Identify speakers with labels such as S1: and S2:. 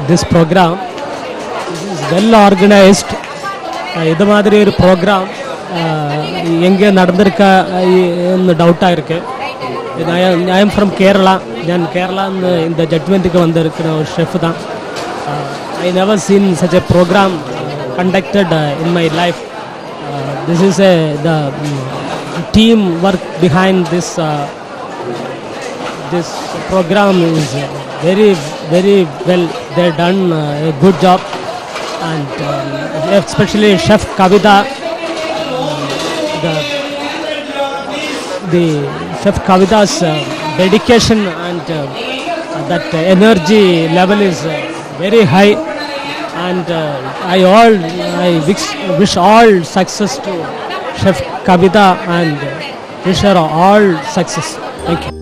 S1: this program. This is well organized. ഇത് മാതിരി ഒരു പ്രോഗ്രാം എங்கே നടന്നിരിക്ക എന്ന് ഡൗട്ടായിருக்கு. I am from Kerala. ഞാൻ കേരള இந்த ஜட்மெண்ட்டுக்கு வந்திருக்கிற ஒரு ஷெஃப் தான். I never seen such a program conducted in my life. This is the team work behind this program is very well. They done a good job, and especially Chef Kavitha, the Chef Kavitha's dedication and that energy level is very high, and I wish all success to Chef Kavitha and wish her all success. Thank you.